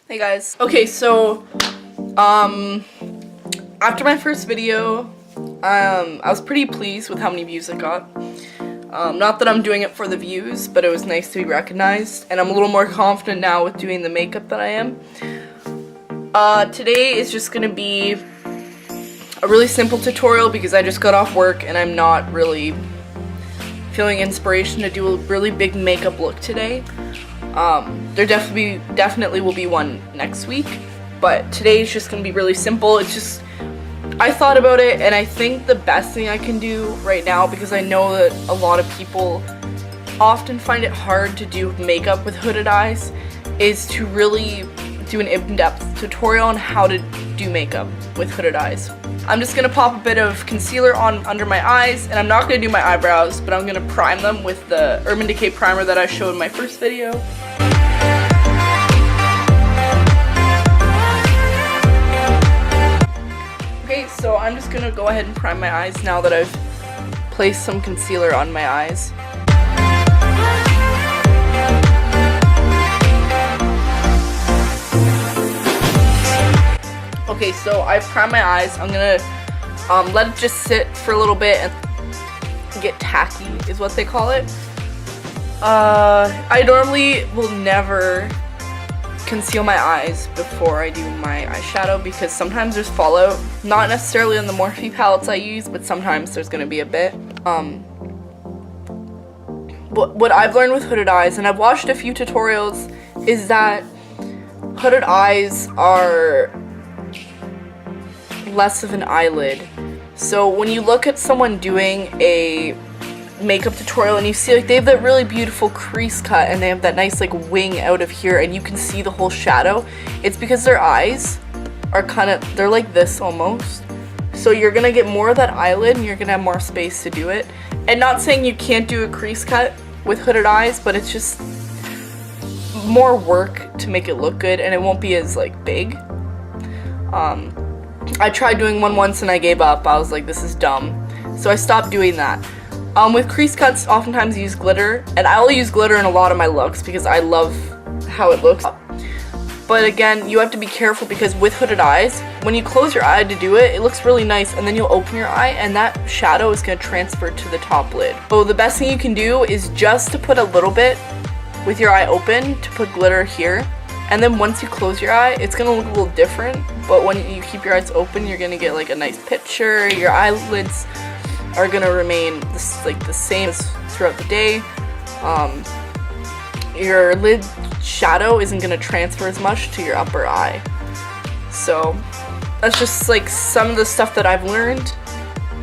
Hey guys. Okay, so after my first video, I was pretty pleased with how many views it got. Not that I'm doing it for the views, but it was nice to be recognized, and I'm a little more confident now with doing the makeup that I am. Today is just gonna be a really simple tutorial because I just got off work and I'm not really feeling inspiration to do a really big makeup look today. There definitely will be one next week, but today is just gonna be really simple. It's just, I thought about it, and I think the best thing I can do right now, because I know that a lot of people often find it hard to do makeup with hooded eyes, is to really do an in-depth tutorial on how to do makeup with hooded eyes. I'm just gonna pop a bit of concealer on under my eyes, and I'm not gonna do my eyebrows, but I'm gonna prime them with the Urban Decay primer that I showed in my first video. Okay, so I'm just gonna go ahead and prime my eyes now that I've placed some concealer on my eyes. Okay, so I've primed my eyes. I'm gonna let it just sit for a little bit and get tacky, is what they call it. I normally will never conceal my eyes before I do my eyeshadow because sometimes there's fallout. Not necessarily on the Morphe palettes I use, but sometimes there's gonna be a bit. What I've learned with hooded eyes, and I've watched a few tutorials, is that hooded eyes are less of an eyelid. So when you look at someone doing a makeup tutorial and you see like they have that really beautiful crease cut and they have that nice like wing out of here and you can see the whole shadow, it's because their eyes are they're like this almost. So you're gonna get more of that eyelid and you're gonna have more space to do it. And not saying you can't do a crease cut with hooded eyes, but it's just more work to make it look good and it won't be as like big. I tried doing one once and I gave up. I was like, this is dumb. So I stopped doing that. With crease cuts, oftentimes I use glitter, and I'll use glitter in a lot of my looks because I love how it looks. But again, you have to be careful because with hooded eyes, when you close your eye to do it, it looks really nice, and then you'll open your eye and that shadow is going to transfer to the top lid. So the best thing you can do is just to put a little bit with your eye open, to put glitter here. And then once you close your eye, it's going to look a little different, but when you keep your eyes open, you're going to get like a nice picture. Your eyelids are going to remain the same as throughout the day. Your lid shadow isn't going to transfer as much to your upper eye. So that's just like some of the stuff that I've learned.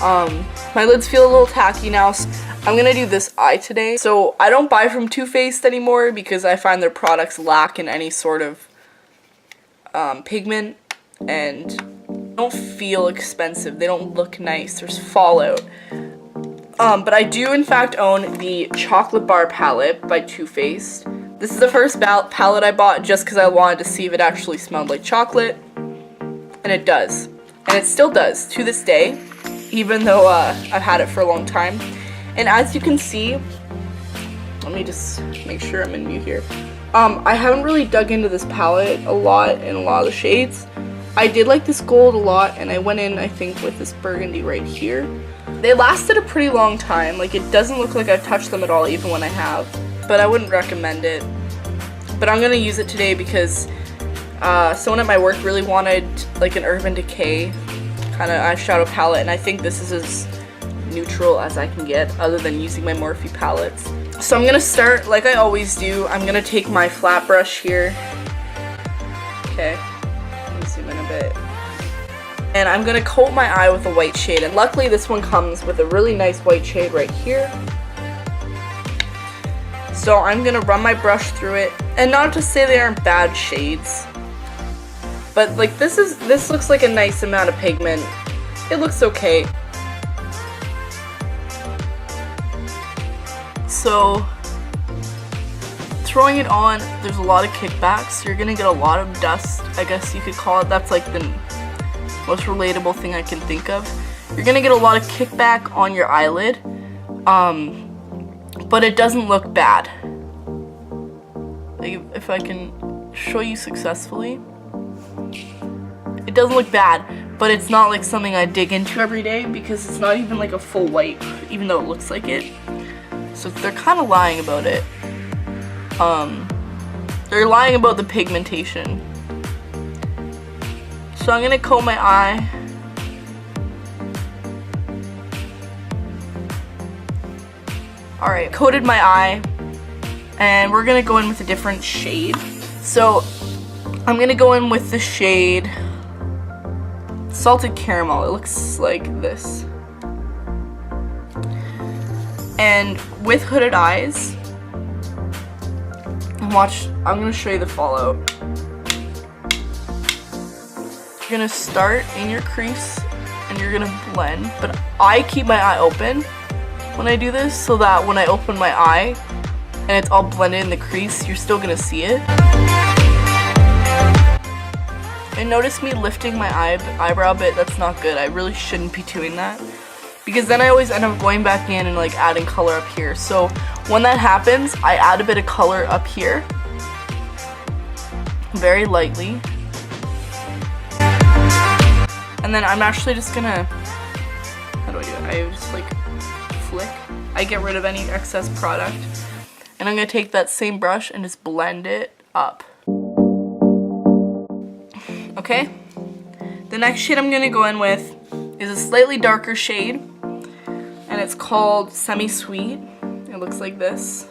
My lids feel a little tacky now. So I'm gonna do this eye today. So I don't buy from Too Faced anymore because I find their products lack in any sort of pigment and don't feel expensive. They don't look nice. There's fallout. But I do in fact own the Chocolate Bar palette by Too Faced. This is the first palette I bought just because I wanted to see if it actually smelled like chocolate. And it does. And it still does to this day, even though I've had it for a long time. And as you can see, let me just make sure I'm in view here. I haven't really dug into this palette a lot in a lot of the shades. I did like this gold a lot, and I went in, I think, with this burgundy right here. They lasted a pretty long time. Like, it doesn't look like I've touched them at all, even when I have. But I wouldn't recommend it. But I'm gonna use it today because someone at my work really wanted like an Urban Decay kind of eyeshadow palette, and I think this is as neutral as I can get other than using my Morphe palettes. So I'm gonna start like I always do. I'm gonna take my flat brush here. Okay, let me zoom in a bit. And I'm gonna coat my eye with a white shade, and luckily this one comes with a really nice white shade right here. So I'm gonna run my brush through it, and not to say they aren't bad shades, but like this looks like a nice amount of pigment. It looks okay. So throwing it on, there's a lot of kickbacks. You're gonna get a lot of dust, I guess you could call it. That's like the most relatable thing I can think of. You're gonna get a lot of kickback on your eyelid, but it doesn't look bad. Like if I can show you successfully. It doesn't look bad, but it's not like something I dig into every day because it's not even like a full white, even though it looks like it. So they're kind of lying about it. They're lying about the pigmentation. So I'm gonna coat my eye. Alright, coated my eye. And we're gonna go in with a different shade. So I'm gonna go in with the shade Salted Caramel. It looks like this. And with hooded eyes, watch, I'm gonna show you the fallout. You're gonna start in your crease and you're gonna blend, but I keep my eye open when I do this so that when I open my eye and it's all blended in the crease, you're still gonna see it. And notice me lifting my eyebrow a bit. That's not good. I really shouldn't be doing that because then I always end up going back in and like adding color up here. So when that happens, I add a bit of color up here, very lightly. And then I'm actually just gonna, how do I do it? I just like flick. I get rid of any excess product. And I'm gonna take that same brush and just blend it up. Okay? The next shade I'm gonna go in with is a slightly darker shade. And it's called Semi-Sweet. It looks like this.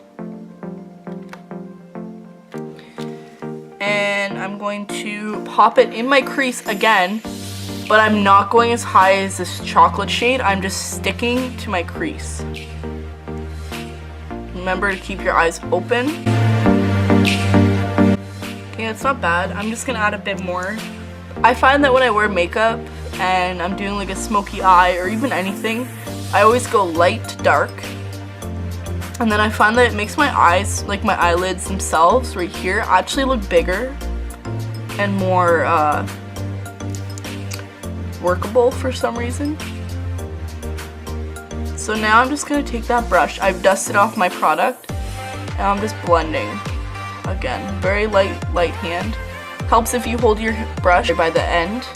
And I'm going to pop it in my crease again, but I'm not going as high as this chocolate shade. I'm just sticking to my crease. Remember to keep your eyes open. Okay, it's not bad. I'm just gonna add a bit more. I find that when I wear makeup and I'm doing like a smoky eye or even anything, I always go light to dark. And then I find that it makes my eyes, like my eyelids themselves right here, actually look bigger and more workable for some reason. So now I'm just going to take that brush. I've dusted off my product and I'm just blending. Again, very light hand. Helps if you hold your brush by the end.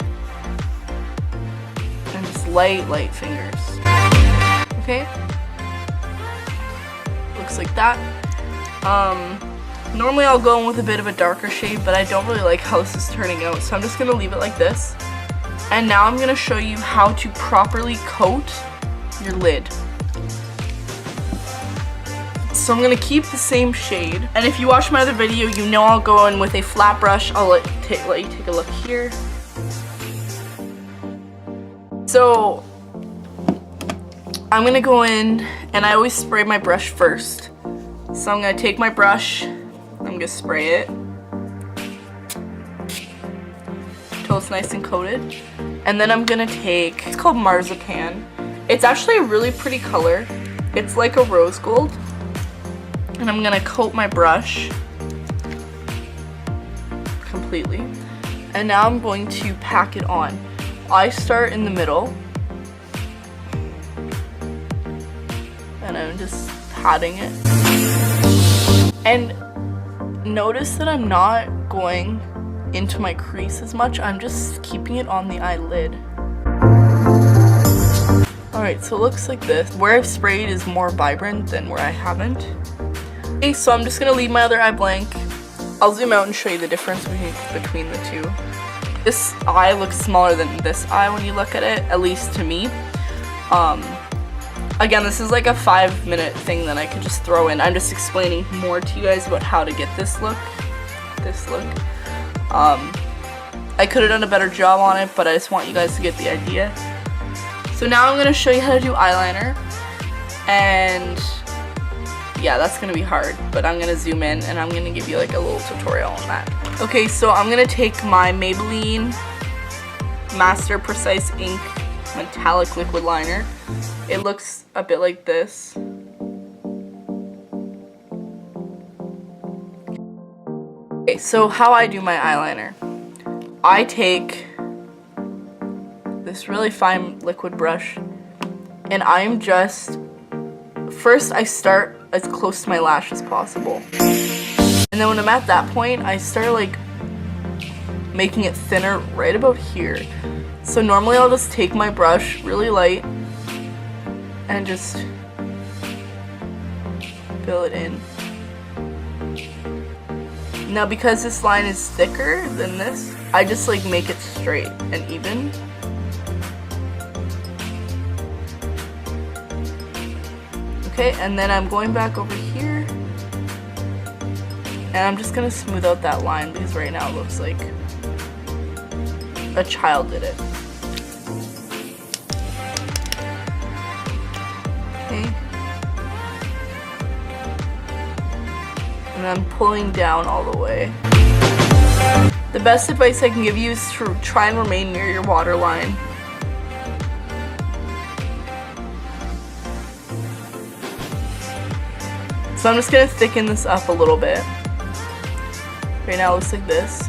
And just light fingers. Okay? Looks like that. Normally I'll go in with a bit of a darker shade, but I don't really like how this is turning out, so I'm just gonna leave it like this. And now I'm gonna show you how to properly coat your lid. So I'm gonna keep the same shade, and if you watch my other video, you know I'll go in with a flat brush. I'll let you take a look here. So I'm gonna go in, and I always spray my brush first. So I'm gonna take my brush, I'm gonna spray it till it's nice and coated. And then I'm gonna take, it's called Marzipan. It's actually a really pretty color. It's like a rose gold. And I'm gonna coat my brush completely. And now I'm going to pack it on. I start in the middle. And I'm just patting it. And notice that I'm not going into my crease as much. I'm just keeping it on the eyelid. Alright, so it looks like this. Where I've sprayed is more vibrant than where I haven't. Okay, so I'm just gonna leave my other eye blank. I'll zoom out and show you the difference between the two. This eye looks smaller than this eye when you look at it, at least to me. Again, this is like a 5-minute thing that I could just throw in. I'm just explaining more to you guys about how to get this look. I could have done a better job on it, but I just want you guys to get the idea. So now I'm gonna show you how to do eyeliner. And yeah, that's gonna be hard, but I'm gonna zoom in and I'm gonna give you like a little tutorial on that. Okay, so I'm gonna take my Maybelline Master Precise Ink Metallic Liquid Liner. It looks a bit like this. Okay, so how I do my eyeliner. I take this really fine liquid brush and I'm just, first I start as close to my lash as possible. And then when I'm at that point, I start like making it thinner right about here. So normally I'll just take my brush really light and just fill it in. Now because this line is thicker than this, I just like make it straight and even. Okay, and then I'm going back over here and I'm just gonna smooth out that line because right now it looks like a child did it. Okay. And I'm pulling down all the way. The best advice I can give you is to try and remain near your waterline. So I'm just going to thicken this up a little bit. Right now it looks like this.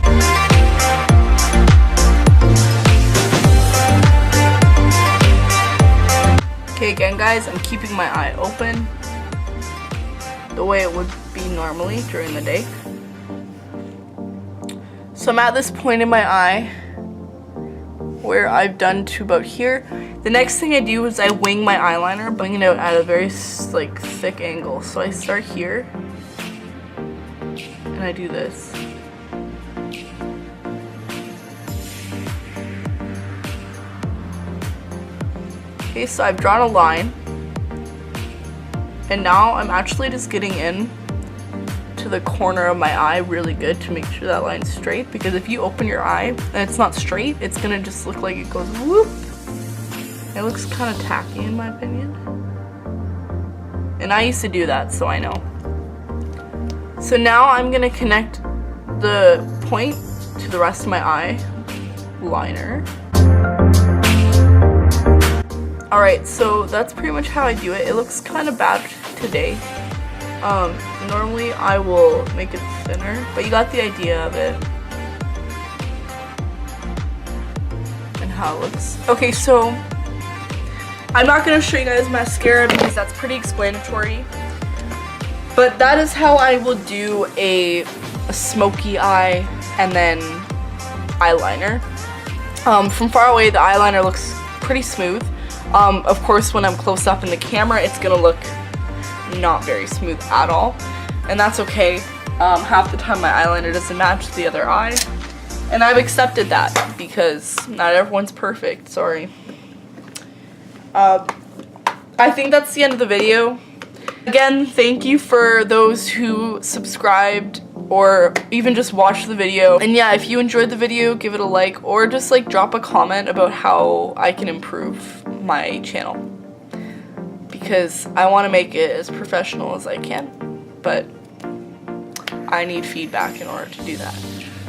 Okay, again guys, I'm keeping my eye open the way it would be normally during the day. So I'm at this point in my eye where I've done to about here. The next thing I do is I wing my eyeliner, bring it out at a very like thick angle. So I start here and I do this. Okay, so I've drawn a line and now I'm actually just getting in to the corner of my eye really good to make sure that line's straight, because if you open your eye and it's not straight, it's gonna just look like it goes whoop. It looks kind of tacky in my opinion. And I used to do that, so I know. So now I'm gonna connect the point to the rest of my eye liner. Alright, so that's pretty much how I do it. It looks kind of bad today. Normally I will make it thinner, but you got the idea of it. And how it looks. Okay, so I'm not going to show you guys mascara because that's pretty explanatory. But that is how I will do a smoky eye and then eyeliner. From far away the eyeliner looks pretty smooth. Of course when I'm close up in the camera it's gonna look not very smooth at all, and that's okay. Half the time my eyeliner doesn't match the other eye, and I've accepted that because not everyone's perfect, sorry. I think that's the end of the video. Again, thank you for those who subscribed or even just watched the video. And yeah, if you enjoyed the video, give it a like or just like drop a comment about how I can improve my channel, because I want to make it as professional as I can, but I need feedback in order to do that.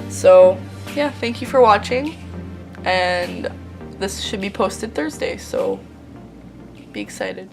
So yeah, thank you for watching, and this should be posted Thursday, so be excited.